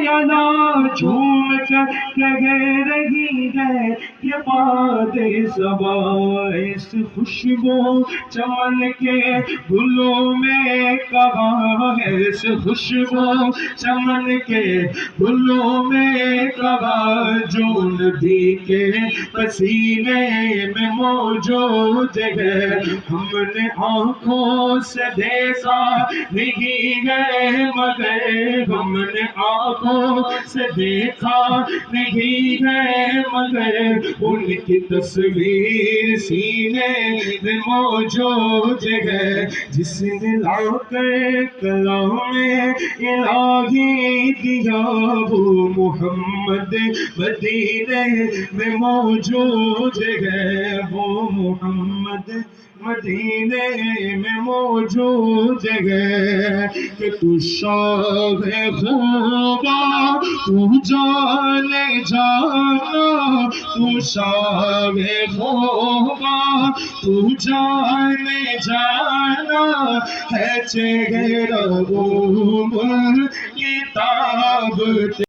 अदा झूम कर कह रही है ये बात सबा। इस खुशबू चमन के गुलों में कहा है, इस खुशबू चमन के गुलों में कहा, जो नबी के पसीने में मौजूद है। हमने आंखों से देखा नहीं है मगर, हमने आंखों से देखा नहीं है मगर, उनकी तस्वीर सीने में मौजूद है। जिसने लाकर कलाम इलाही दिया वो मोहम्मद मदीने में मौजूद है, वो मोहम्मद मदीने में मौजूद है। कि तू शाह खुदा तू जाने जाना, तू शाह खुदा तू जाने जाना, है चेहरा वो किताब